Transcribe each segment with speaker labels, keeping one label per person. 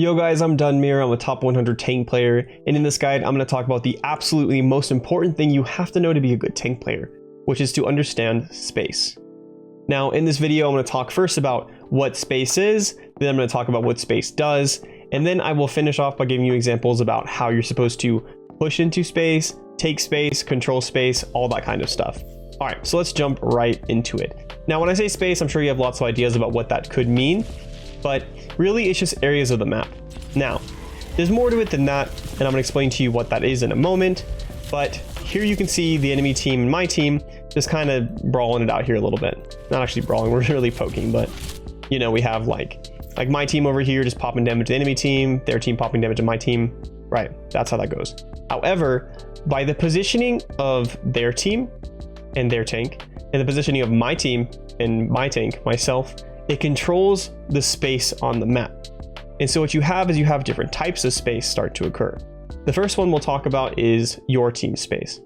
Speaker 1: Yo guys, I'm Dunmir. I'm a top 100 tank player, and in this guide I'm going to talk about the absolutely most important thing you have to know to be a good tank player, which is to understand space. Now in this video I'm going to talk first about what space is, then I'm going to talk about what space does, and then I will finish off by giving you examples about how you're supposed to push into space, take space, control space, all that kind of stuff. Alright, so let's jump right into it. Now when I say space, I'm sure you have lots of ideas about what that could mean, but really it's just areas of the map. Now, there's more to it than that, and I'm going to explain to you what that is in a moment, but here you can see the enemy team and my team just kind of brawling it out here a little bit. Not actually brawling, we're really poking, but you know, we have like my team over here just popping damage to the enemy team, their team popping damage to my team, right? That's how that goes. However, by the positioning of their team and their tank, and the positioning of my team and my tank, myself, it controls the space on the map. And so what you have is you have different types of space start to occur. The first one we'll talk about is your team space.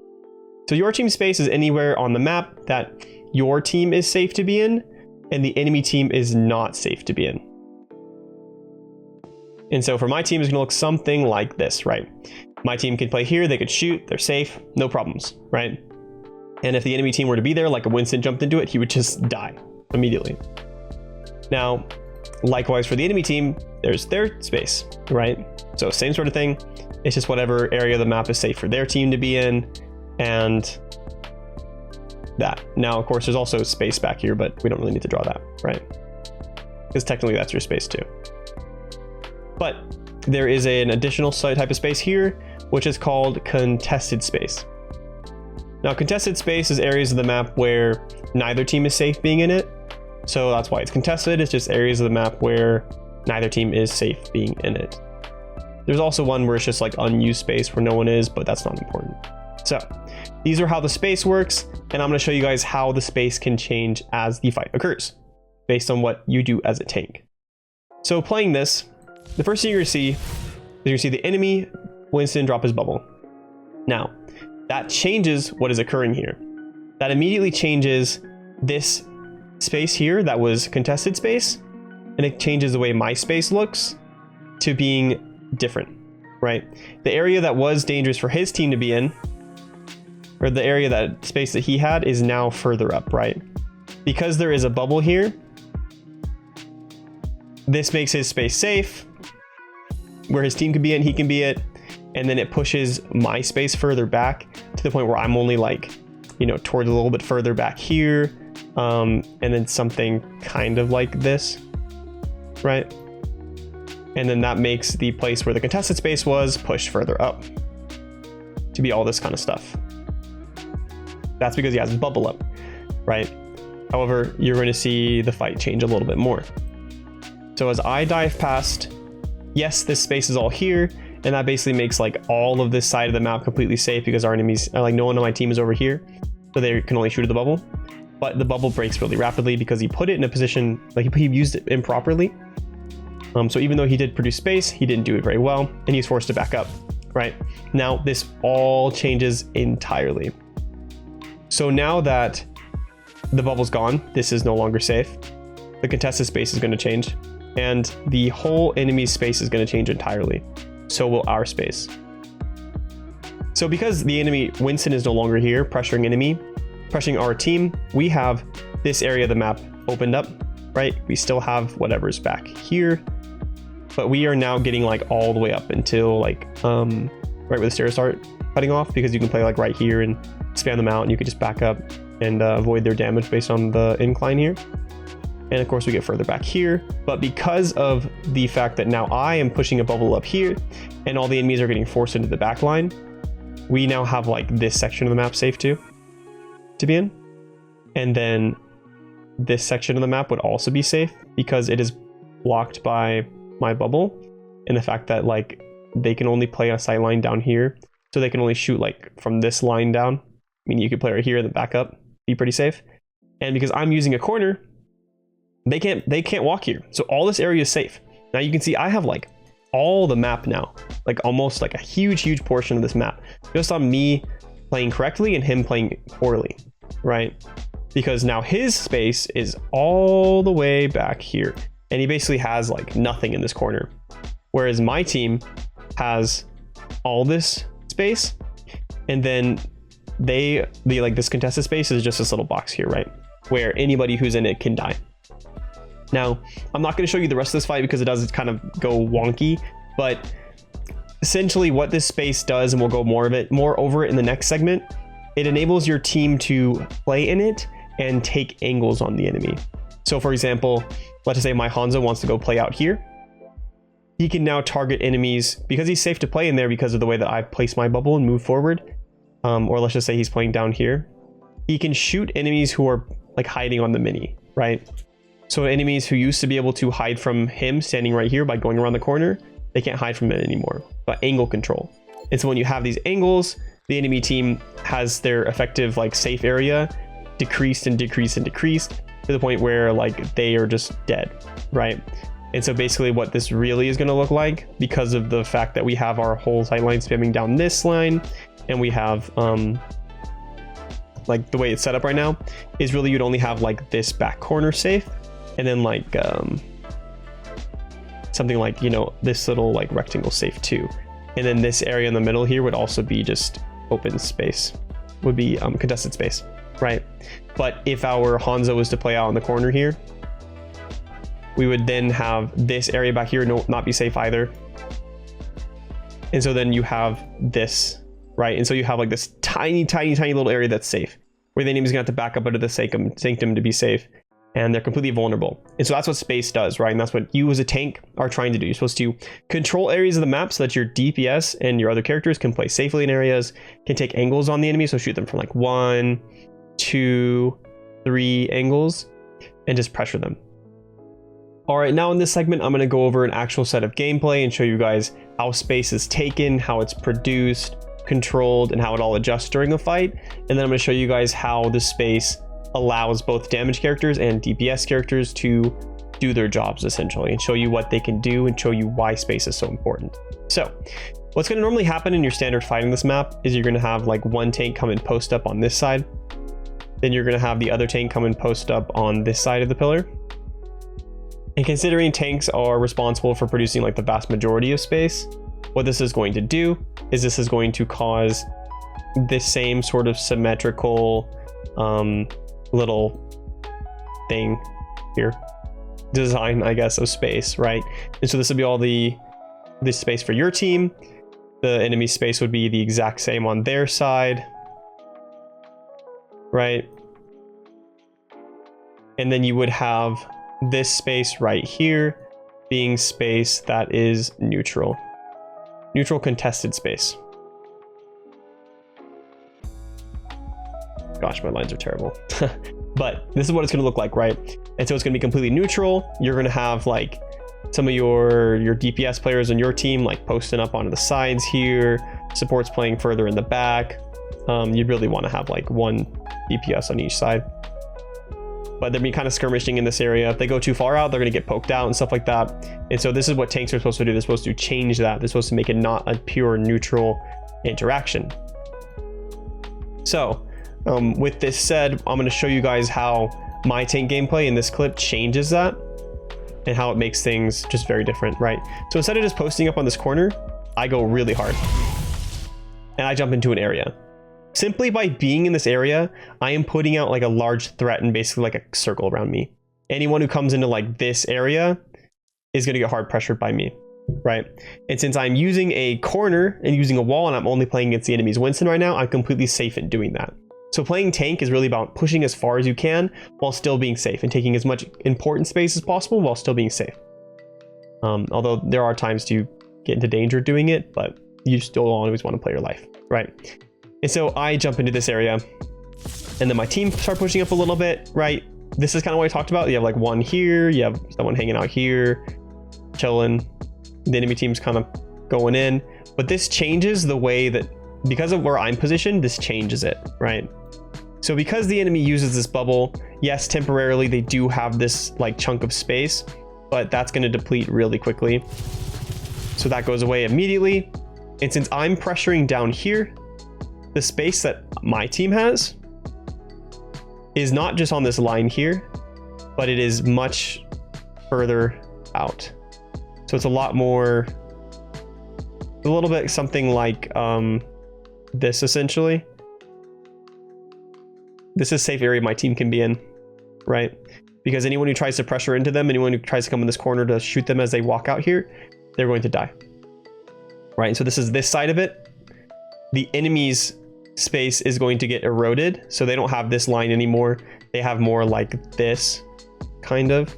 Speaker 1: So your team space is anywhere on the map that your team is safe to be in and the enemy team is not safe to be in. And so for my team, it's going to look something like this, right? My team can play here, they could shoot, they're safe, no problems, right? And if the enemy team were to be there, like a Winston jumped into it, he would just die immediately. Now, likewise for the enemy team, there's their space, right? So same sort of thing. It's just whatever area of the map is safe for their team to be in, and that. Now, of course, there's also space back here, but we don't really need to draw that, right? Because technically that's your space too. But there is an additional type of space here, which is called contested space. Now, contested space is areas of the map where neither team is safe being in it. So that's why it's contested. It's just areas of the map where neither team is safe being in it. There's also one where it's just like unused space where no one is, but that's not important. So these are how the space works, and I'm going to show you guys how the space can change as the fight occurs based on what you do as a tank. So playing this, the first thing you're going to see is you see the enemy Winston drop his bubble. Now that changes what is occurring here. That immediately changes this space here that was contested space, and it changes the way my space looks to being different, right? The area that was dangerous for his team to be in, or the area that space that he had, is now further up, right? Because there is a bubble here, this makes his space safe where his team can be in, he can be it, and then it pushes my space further back to the point where I'm only like, you know, towards a little bit further back here, and then something kind of like this, right? And then that makes the place where the contested space was pushed further up to be all this kind of stuff. That's because he has his bubble up, right? However, you're going to see the fight change a little bit more. So as I dive past, yes, this space is all here, and that basically makes like all of this side of the map completely safe because our enemies, like no one on my team is over here, so they can only shoot at the bubble. But the bubble breaks really rapidly because he put it in a position, like he used it improperly. So even though he did produce space, he didn't do it very well, and he's forced to back up, right? Now this all changes entirely. So now that the bubble's gone, this is no longer safe. The contested space is going to change, and the whole enemy's space is going to change entirely. So will our space. So because the enemy Winston is no longer here pressuring our team, we have this area of the map opened up, right? We still have whatever's back here, but we are now getting like all the way up until like right where the stairs start cutting off, because you can play like right here and spam them out, and you could just back up and avoid their damage based on the incline here. And of course we get further back here, but because of the fact that now I am pushing a bubble up here and all the enemies are getting forced into the back line, we now have like this section of the map safe too to be in. And then this section of the map would also be safe because it is blocked by my bubble, and the fact that like they can only play a sight line down here, so they can only shoot like from this line down. I mean, you could play right here and then back up, be pretty safe. And because I'm using a corner, they can't walk here, so all this area is safe. Now you can see I have like all the map now, like almost like a huge portion of this map just on me playing correctly and him playing poorly, right? Because now his space is all the way back here, and he basically has like nothing in this corner, Whereas my team has all this space, and then like this contested space is just this little box here, right? Where anybody who's in it can die. Now, I'm not going to show you the rest of this fight because it does kind of go wonky, but essentially what this space does, and we'll go more over it in the next segment, it enables your team to play in it and take angles on the enemy. So for example, let's just say my Hanzo wants to go play out here. He can now target enemies because he's safe to play in there because of the way that I've placed my bubble and move forward. Or let's just say he's playing down here. He can shoot enemies who are like hiding on the mini, right? So enemies who used to be able to hide from him standing right here by going around the corner, they can't hide from it anymore, but angle control. And so when you have these angles, the enemy team has their effective like safe area decreased and decreased and decreased to the point where like they are just dead, right? And so basically what this really is going to look like, because of the fact that we have our whole sightline spamming down this line, and we have like the way it's set up right now, is really you'd only have like this back corner safe, and then like something like, you know, this little like rectangle safe too. And then this area in the middle here would also be just open space, would be contested space, right? But if our Hanzo was to play out in the corner here, we would then have this area back here not be safe either. And so then you have this, right? And so you have like this tiny little area that's safe, where the enemy's gonna have to back up into the sanctum to be safe, and they're completely vulnerable. And so that's what space does, right? And that's what you as a tank are trying to do. You're supposed to control areas of the map so that your DPS and your other characters can play safely in areas, can take angles on the enemy, so shoot them from like 1, 2, 3 angles, and just pressure them. All right, now in this segment, I'm gonna go over an actual set of gameplay and show you guys how space is taken, how it's produced, controlled, and how it all adjusts during a fight. And then I'm gonna show you guys how the space allows both damage characters and DPS characters to do their jobs essentially, and show you what they can do and show you why space is so important. So what's going to normally happen in your standard fight in this map is you're going to have like one tank come and post up on this side, then you're going to have the other tank come and post up on this side of the pillar. And considering tanks are responsible for producing like the vast majority of space, what this is going to do is this is going to cause this same sort of symmetrical little thing here, design, I guess, of space, right? And so this would be all this space for your team. The enemy space would be the exact same on their side, right? And then you would have this space right here being space that is neutral contested space. Gosh, my lines are terrible. But this is what it's going to look like, right? And so it's going to be completely neutral. You're going to have like some of your DPS players on your team like posting up onto the sides here, supports playing further in the back. You'd really want to have like one DPS on each side, but they'll be kind of skirmishing in this area. If they go too far out, they're going to get poked out and stuff like that. And so this is what tanks are supposed to do. They're supposed to change that. They're supposed to make it not a pure neutral interaction. So with this said, I'm going to show you guys how my tank gameplay in this clip changes that and how it makes things just very different, right? So instead of just posting up on this corner, I go really hard and I jump into an area. Simply by being in this area, I am putting out like a large threat and basically like a circle around me. Anyone who comes into like this area is going to get hard pressured by me, right? And since I'm using a corner and using a wall and I'm only playing against the enemy's Winston right now, I'm completely safe in doing that. So playing tank is really about pushing as far as you can while still being safe and taking as much important space as possible while still being safe. Although there are times to get into danger doing it, but you still always want to play your life, right? And so I jump into this area and then my team start pushing up a little bit, right? This is kind of what I talked about. You have like one here, you have someone hanging out here, chilling. The enemy team's kind of going in, but this changes the way that, because of where I'm positioned, this changes it, right? So because the enemy uses this bubble, yes, temporarily they do have this like chunk of space, but that's going to deplete really quickly. So that goes away immediately. And since I'm pressuring down here, the space that my team has is not just on this line here, but it is much further out. So it's a lot more a little bit something like this essentially. This is a safe area my team can be in, right? Because anyone who tries to pressure into them, anyone who tries to come in this corner to shoot them as they walk out here, they're going to die, right? And so this is this side of it. The enemy's space is going to get eroded, so they don't have this line anymore. They have more like this, kind of,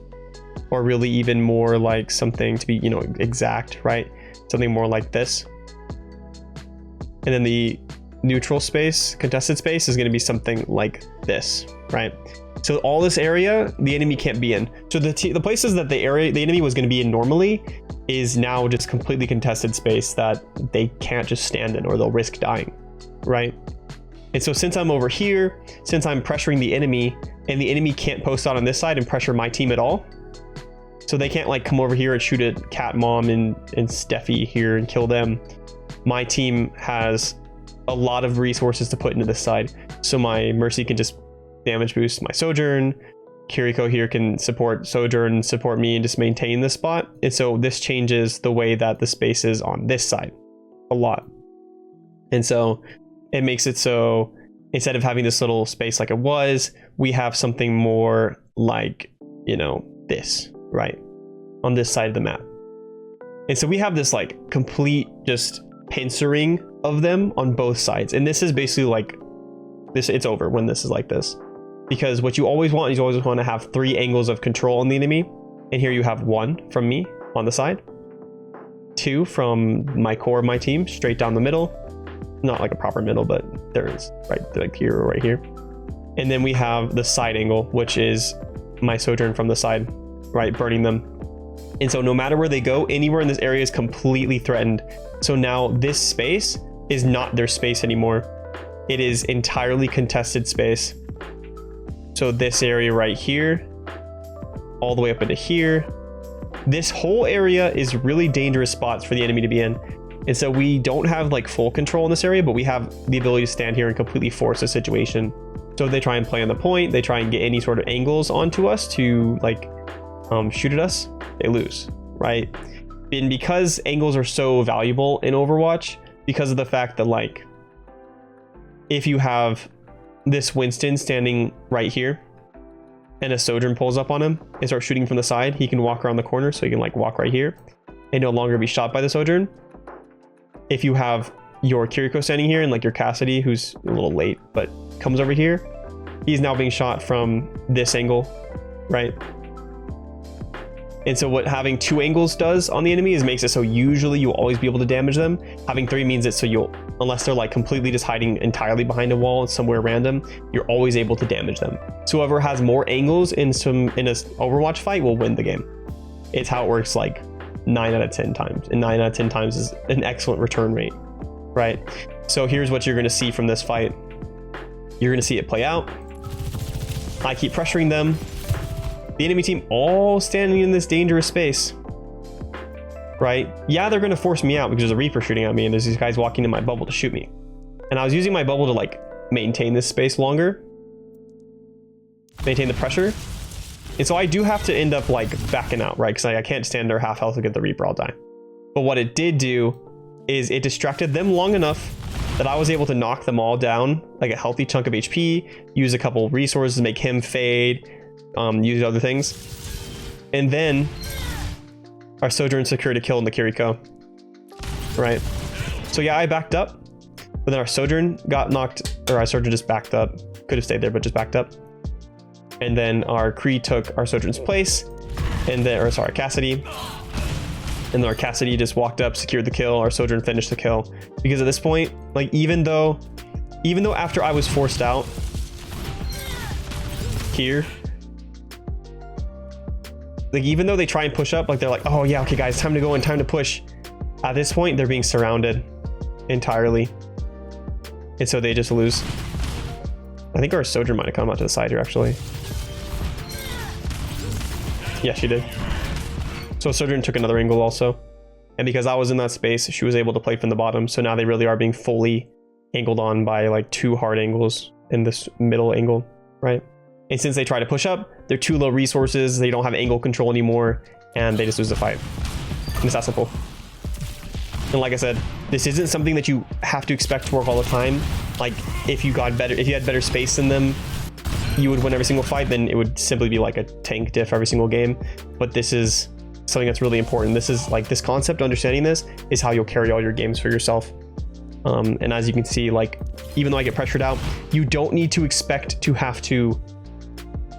Speaker 1: or really even more like something to be, you know, exact, right? Something more like this. And then the neutral space, contested space, is going to be something like this, right? So all this area the enemy can't be in. So the places that the enemy was going to be in normally is now just completely contested space that they can't just stand in, or they'll risk dying, right? And so since I'm over here, since I'm pressuring the enemy, and the enemy can't post out on this side and pressure my team at all, so they can't like come over here and shoot at Cat Mom and Steffi here and kill them. My team has a lot of resources to put into this side. So my Mercy can just damage boost my Sojourn. Kiriko here can support Sojourn, support me, and just maintain this spot. And so this changes the way that the space is on this side a lot. And so it makes it so instead of having this little space like it was, we have something more like, you know, this, right? On this side of the map. And so we have this like complete just pincering of them on both sides. And this is basically like this, it's over when this is like this. Because what you always want is you always want to have 3 angles of control on the enemy. And here you have 1 from me on the side, 2 from my core of my team straight down the middle. Not like a proper middle, but there is, right, like here or right here. And then we have the side angle, which is my Sojourn from the side, right, burning them. And so no matter where they go, anywhere in this area is completely threatened. So now this space is not their space anymore. It is entirely contested space. So this area right here, all the way up into here, this whole area is really dangerous spots for the enemy to be in. And so we don't have like full control in this area, but we have the ability to stand here and completely force a situation. So if they try and play on the point, they try and get any sort of angles onto us to like shoot at us, they lose, right? And because angles are so valuable in Overwatch, because of the fact that like, if you have this Winston standing right here and a Sojourn pulls up on him and starts shooting from the side, he can walk around the corner, so he can like walk right here and no longer be shot by the Sojourn. If you have your Kiriko standing here and like your Cassidy, who's a little late but comes over here, he's now being shot from this angle, right? And so what having 2 angles does on the enemy is makes it so usually you'll always be able to damage them. Having 3 means that so you'll, unless they're like completely just hiding entirely behind a wall somewhere random, you're always able to damage them. So whoever has more angles in a Overwatch fight will win the game. It's how it works like 9 out of 10 times. And 9 out of 10 times is an excellent return rate, right? So here's what you're going to see from this fight. You're going to see it play out. I keep pressuring them. The enemy team all standing in this dangerous space, right? Yeah, they're going to force me out because there's a Reaper shooting at me and there's these guys walking in my bubble to shoot me. And I was using my bubble to like maintain this space longer, maintain the pressure. And so I do have to end up like backing out, right? Because I can't stand their half health to get the Reaper, I'll die. But what it did do is it distracted them long enough that I was able to knock them all down, like a healthy chunk of HP, use a couple resources to make him fade, use other things. And then our Sojourn secured a kill in the Kiriko, right? So yeah, I backed up, but then our Sojourn got knocked, or our Sojourn just backed up. Could have stayed there, but just backed up. And then our Kree took our Sojourn's place, and then, or sorry, Cassidy. And then our Cassidy just walked up, secured the kill. Our Sojourn finished the kill. Because at this point, like even though after I was forced out here, like even though they try and push up, like they're like, oh yeah, okay guys, time to go in, time to push. At this point, they're being surrounded entirely. And so they just lose. I think our Sojourn might have come out to the side here actually. Yeah, she did. So Sojourn took another angle also. And because I was in that space, she was able to play from the bottom. So now they really are being fully angled on by like 2 hard angles in this middle angle, right? And since they try to push up, they're too low resources, they don't have angle control anymore, and they just lose the fight. And it's that simple. And like I said, this isn't something that you have to expect to work all the time. Like if you had better space than them, you would win every single fight, then it would simply be like a tank diff every single game. But this is something that's really important. This is like this concept, understanding this is how you'll carry all your games for yourself. And as you can see, like, even though I get pressured out, you don't need to expect to have to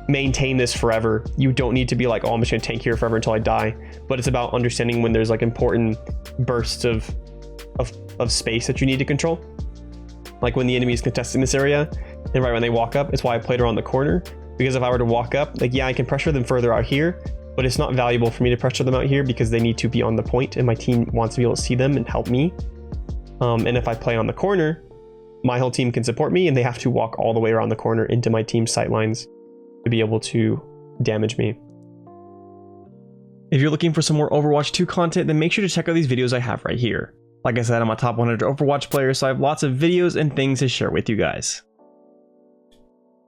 Speaker 1: maintain this forever. You don't need to be like, oh, I'm just gonna tank here forever until I die. But it's about understanding when there's like important bursts of space that you need to control. Like when the enemy is contesting this area, and right when they walk up, it's why I played around the corner. Because if I were to walk up, like, yeah, I can pressure them further out here, but it's not valuable for me to pressure them out here because they need to be on the point, and my team wants to be able to see them and help me. And if I play on the corner, my whole team can support me, and they have to walk all the way around the corner into my team's sight lines to be able to damage me. If you're looking for some more Overwatch 2 content, then make sure to check out these videos I have right here. Like I said, I'm a top 100 Overwatch player, so I have lots of videos and things to share with you guys.